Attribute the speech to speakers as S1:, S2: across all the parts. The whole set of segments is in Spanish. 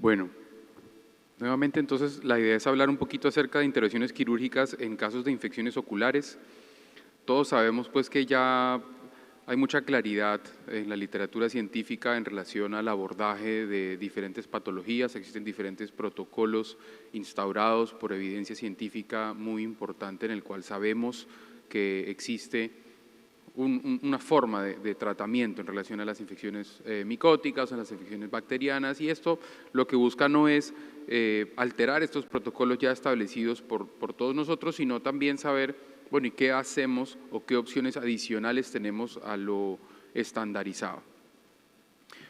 S1: Bueno, nuevamente entonces la idea es hablar un poquito acerca de intervenciones quirúrgicas en casos de infecciones oculares. Todos sabemos pues que ya hay mucha claridad en la literatura científica en relación al abordaje de diferentes patologías, existen diferentes protocolos instaurados por evidencia científica muy importante en el cual sabemos que existe una forma de tratamiento en relación a las infecciones micóticas o a las infecciones bacterianas, y esto lo que busca no es alterar estos protocolos ya establecidos por todos nosotros, sino también saber, bueno, ¿y qué hacemos o qué opciones adicionales tenemos a lo estandarizado?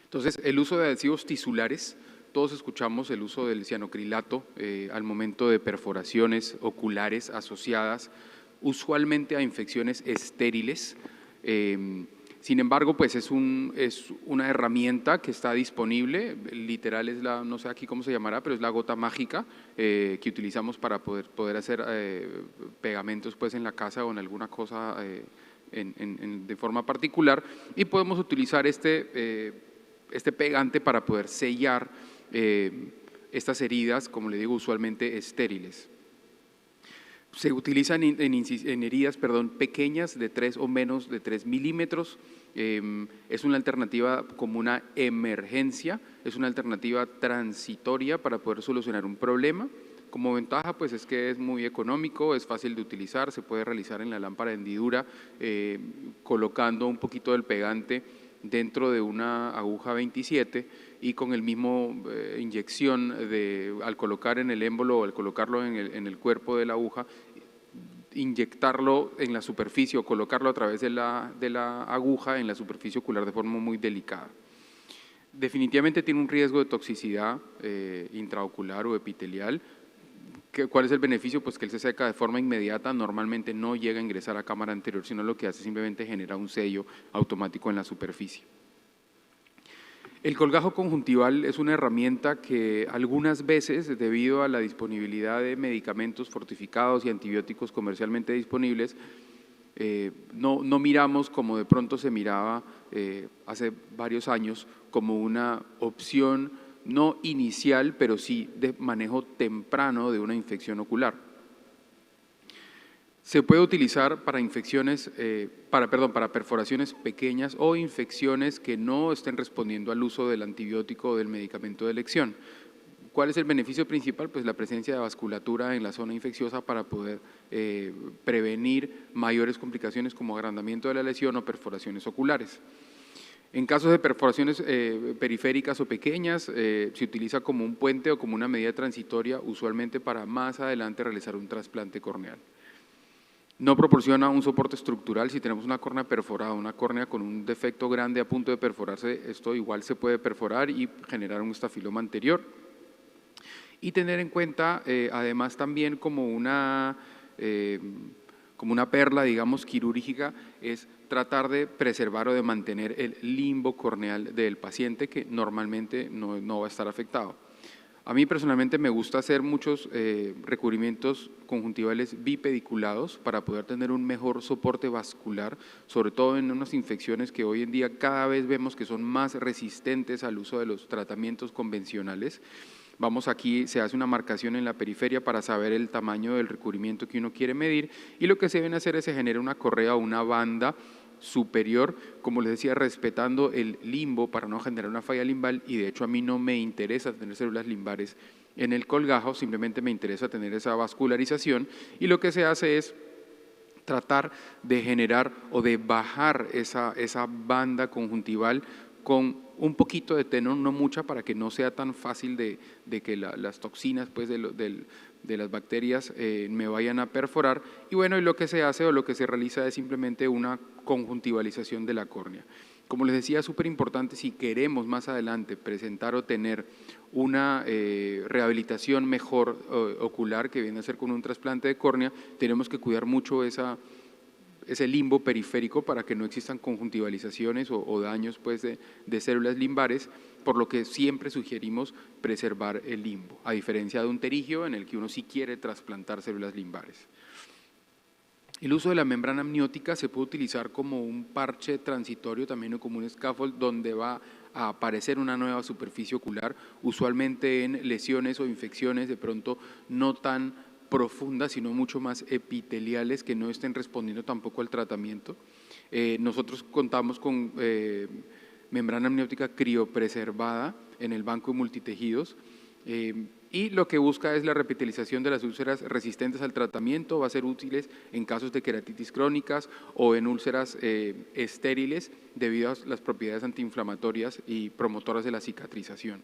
S1: Entonces, el uso de adhesivos tisulares, todos escuchamos el uso del cianocrilato al momento de perforaciones oculares asociadas usualmente a infecciones estériles. Sin embargo, pues es una herramienta que está disponible, literal es la, no sé aquí cómo se llamará, pero es la gota mágica que utilizamos para poder hacer pegamentos pues en la casa o en alguna cosa de forma particular, y podemos utilizar este pegante para poder sellar estas heridas, como le digo, usualmente estériles. Se utilizan en heridas pequeñas de 3 o menos de 3 milímetros. Es una alternativa como una emergencia, es una alternativa transitoria para poder solucionar un problema. Como ventaja, pues es que es muy económico, es fácil de utilizar, se puede realizar en la lámpara de hendidura, colocando un poquito del pegante dentro de una aguja 27 y con el mismo inyección al colocar en el émbolo o al colocarlo en el cuerpo de la aguja, inyectarlo en la superficie o colocarlo a través de la aguja en la superficie ocular de forma muy delicada. Definitivamente tiene un riesgo de toxicidad intraocular o epitelial. ¿Cuál es el beneficio? Pues que él se seca de forma inmediata, normalmente no llega a ingresar a cámara anterior, sino lo que hace simplemente genera un sello automático en la superficie. El colgajo conjuntival es una herramienta que algunas veces, debido a la disponibilidad de medicamentos fortificados y antibióticos comercialmente disponibles, no miramos como de pronto se miraba hace varios años como una opción no inicial, pero sí de manejo temprano de una infección ocular. Se puede utilizar para infecciones, para perforaciones pequeñas o infecciones que no estén respondiendo al uso del antibiótico o del medicamento de elección. ¿Cuál es el beneficio principal? Pues la presencia de vasculatura en la zona infecciosa para poder prevenir mayores complicaciones como agrandamiento de la lesión o perforaciones oculares. En casos de perforaciones periféricas o pequeñas, se utiliza como un puente o como una medida transitoria, usualmente para más adelante realizar un trasplante corneal. No proporciona un soporte estructural. Si tenemos una córnea perforada, una córnea con un defecto grande a punto de perforarse, esto igual se puede perforar y generar un estafiloma anterior. Y tener en cuenta, además, también como una perla, digamos, quirúrgica, es tratar de preservar o de mantener el limbo corneal del paciente, que normalmente no va a estar afectado. A mí personalmente me gusta hacer muchos recubrimientos conjuntivales bipediculados para poder tener un mejor soporte vascular, sobre todo en unas infecciones que hoy en día cada vez vemos que son más resistentes al uso de los tratamientos convencionales. Vamos aquí, se hace una marcación en la periferia para saber el tamaño del recubrimiento que uno quiere medir, y lo que se deben hacer es se genera una correa o una banda superior, como les decía, respetando el limbo para no generar una falla limbal, y de hecho a mí no me interesa tener células limbares en el colgajo, simplemente me interesa tener esa vascularización, y lo que se hace es tratar de generar o de bajar esa banda conjuntival con un poquito de tenor, no mucha, para que no sea tan fácil de que las toxinas pues, de las bacterias me vayan a perforar. Y bueno, y lo que se hace o lo que se realiza es simplemente una conjuntivalización de la córnea. Como les decía, es súper importante si queremos más adelante presentar o tener una rehabilitación mejor ocular, que viene a ser con un trasplante de córnea, tenemos que cuidar mucho ese limbo periférico para que no existan conjuntivalizaciones o daños pues, de células limbares, por lo que siempre sugerimos preservar el limbo, a diferencia de un pterigio en el que uno sí quiere trasplantar células limbares. El uso de la membrana amniótica se puede utilizar como un parche transitorio también o como un scaffold donde va a aparecer una nueva superficie ocular, usualmente en lesiones o infecciones de pronto no tan profundas, sino mucho más epiteliales que no estén respondiendo tampoco al tratamiento. Nosotros contamos con membrana amniótica criopreservada en el banco de multitejidos, y lo que busca es la repitelización de las úlceras resistentes al tratamiento. Va a ser útiles en casos de queratitis crónicas o en úlceras estériles debido a las propiedades antiinflamatorias y promotoras de la cicatrización.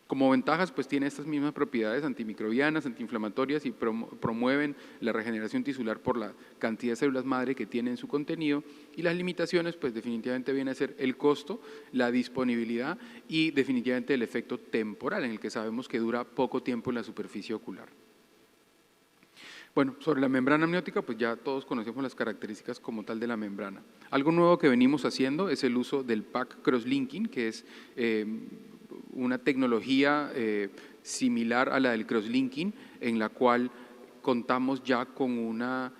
S1: Como ventajas, pues tiene estas mismas propiedades antimicrobianas, antiinflamatorias y promueven la regeneración tisular por la cantidad de células madre que tiene en su contenido. Y las limitaciones, pues definitivamente viene a ser el costo, la disponibilidad y definitivamente el efecto temporal, en el que sabemos que dura poco tiempo en la superficie ocular. Bueno, sobre la membrana amniótica, pues ya todos conocemos las características como tal de la membrana. Algo nuevo que venimos haciendo es el uso del PAC crosslinking, que es una tecnología similar a la del crosslinking, en la cual contamos ya con un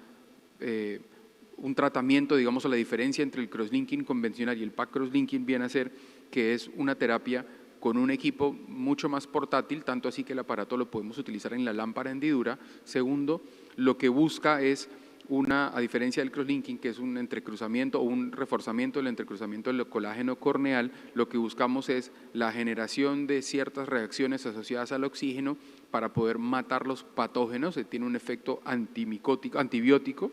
S1: tratamiento, digamos, a la diferencia entre el crosslinking convencional y el PAC crosslinking viene a ser que es una terapia con un equipo mucho más portátil, tanto así que el aparato lo podemos utilizar en la lámpara hendidura. Segundo, lo que busca es a diferencia del crosslinking, que es un entrecruzamiento o un reforzamiento del entrecruzamiento del colágeno corneal, lo que buscamos es la generación de ciertas reacciones asociadas al oxígeno para poder matar los patógenos. Tiene un efecto antibiótico,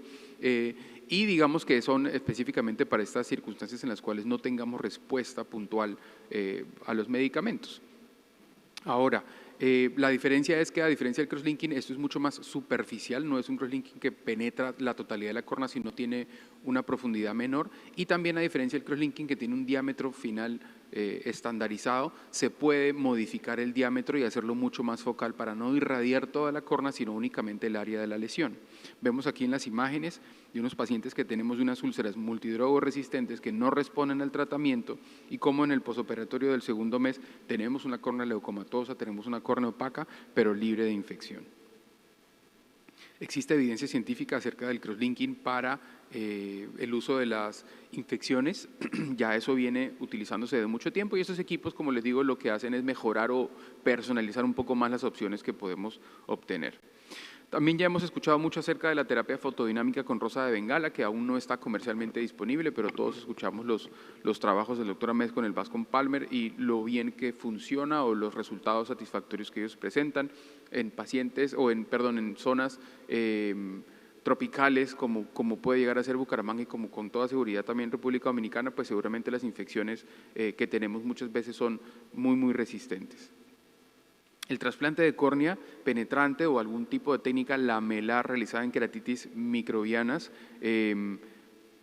S1: y digamos que son específicamente para estas circunstancias en las cuales no tengamos respuesta puntual a los medicamentos. Ahora, la diferencia es que, a diferencia del crosslinking, esto es mucho más superficial, no es un crosslinking que penetra la totalidad de la córnea, sino tiene una profundidad menor, y también, a diferencia del crosslinking, que tiene un diámetro final estandarizado, se puede modificar el diámetro y hacerlo mucho más focal para no irradiar toda la córnea, sino únicamente el área de la lesión. Vemos aquí en las imágenes de unos pacientes que tenemos unas úlceras multidrogo resistentes que no responden al tratamiento, y como en el posoperatorio del segundo mes tenemos una córnea leucomatosa, tenemos una córnea opaca, pero libre de infección. Existe evidencia científica acerca del crosslinking para el uso de las infecciones. Ya eso viene utilizándose de mucho tiempo, y estos equipos, como les digo, lo que hacen es mejorar o personalizar un poco más las opciones que podemos obtener. También ya hemos escuchado mucho acerca de la terapia fotodinámica con rosa de Bengala, que aún no está comercialmente disponible, pero todos escuchamos los trabajos del doctor Ahmed con el Bascom Palmer y lo bien que funciona o los resultados satisfactorios que ellos presentan en pacientes en zonas tropicales como puede llegar a ser Bucaramanga, y como con toda seguridad también República Dominicana, pues seguramente las infecciones que tenemos muchas veces son muy resistentes. El trasplante de córnea penetrante o algún tipo de técnica lamelar realizada en queratitis microbianas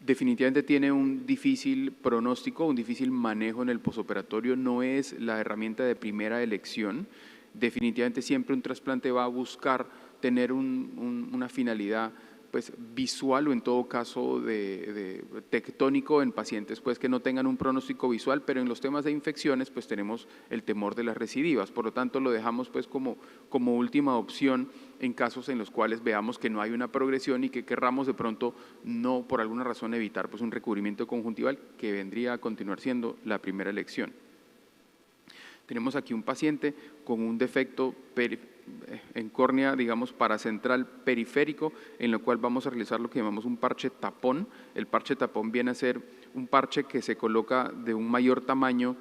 S1: definitivamente tiene un difícil pronóstico, un difícil manejo en el posoperatorio, no es la herramienta de primera elección. Definitivamente siempre un trasplante va a buscar tener una finalidad pues visual, o en todo caso de tectónico en pacientes pues que no tengan un pronóstico visual, pero en los temas de infecciones pues tenemos el temor de las recidivas. Por lo tanto, lo dejamos pues como última opción en casos en los cuales veamos que no hay una progresión y que querramos de pronto no, por alguna razón, evitar pues un recubrimiento conjuntival, que vendría a continuar siendo la primera elección. Tenemos aquí un paciente con un defecto en córnea, digamos, paracentral periférico, en lo cual vamos a realizar lo que llamamos un parche tapón. El parche tapón viene a ser un parche que se coloca de un mayor tamaño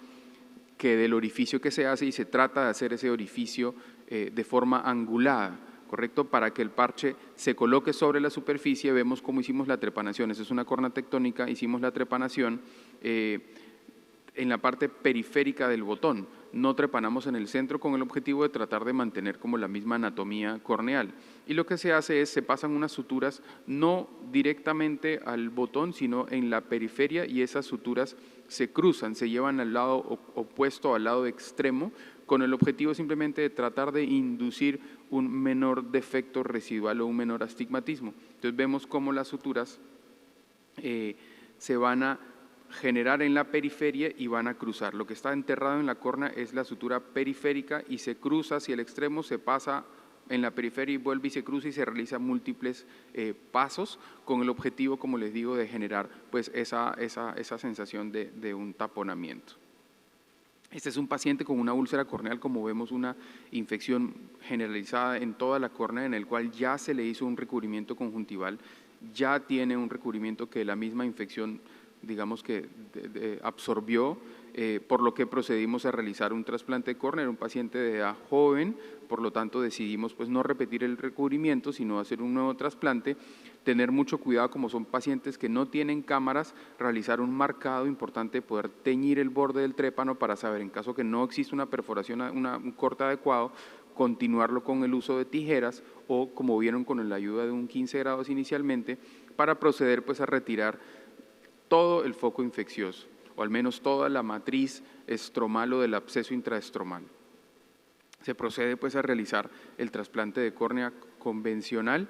S1: que del orificio que se hace, y se trata de hacer ese orificio de forma angulada, ¿correcto? Para que el parche se coloque sobre la superficie. Vemos cómo hicimos la trepanación. Esa es una córnea tectónica, hicimos la trepanación en la parte periférica del botón. No trepanamos en el centro con el objetivo de tratar de mantener como la misma anatomía corneal. Y lo que se hace es, se pasan unas suturas no directamente al botón, sino en la periferia, y esas suturas se cruzan, se llevan al lado opuesto, al lado extremo, con el objetivo simplemente de tratar de inducir un menor defecto residual o un menor astigmatismo. Entonces vemos cómo las suturas se van a generar en la periferia y van a cruzar. Lo que está enterrado en la córnea es la sutura periférica y se cruza hacia el extremo, se pasa en la periferia y vuelve y se cruza, y se realiza múltiples pasos con el objetivo, como les digo, de generar pues esa sensación de un taponamiento. Este es un paciente con una úlcera corneal, como vemos, una infección generalizada en toda la córnea, en el cual ya se le hizo un recubrimiento conjuntival, ya tiene un recubrimiento que la misma infección, digamos que absorbió, por lo que procedimos a realizar un trasplante de córnea. Era un paciente de edad joven, por lo tanto decidimos pues no repetir el recubrimiento, sino hacer un nuevo trasplante. Tener mucho cuidado, como son pacientes que no tienen cámaras, realizar un marcado importante, poder teñir el borde del trépano para saber, en caso que no exista una perforación, un corte adecuado, continuarlo con el uso de tijeras o, como vieron, con la ayuda de un 15 grados inicialmente, para proceder pues a retirar todo el foco infeccioso, o al menos toda la matriz estromal o del absceso intraestromal. Se procede pues a realizar el trasplante de córnea convencional.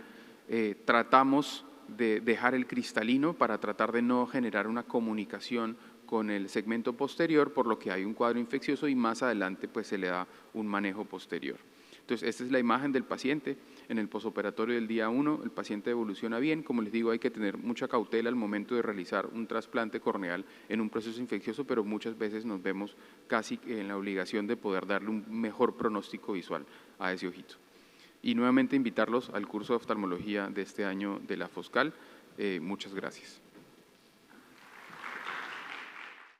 S1: Tratamos de dejar el cristalino para tratar de no generar una comunicación con el segmento posterior, por lo que hay un cuadro infeccioso y más adelante pues se le da un manejo posterior. Entonces, esta es la imagen del paciente en el posoperatorio del día 1. El paciente evoluciona bien. Como les digo, hay que tener mucha cautela al momento de realizar un trasplante corneal en un proceso infeccioso, pero muchas veces nos vemos casi en la obligación de poder darle un mejor pronóstico visual a ese ojito. Y nuevamente invitarlos al curso de oftalmología de este año de la Foscal. Muchas gracias.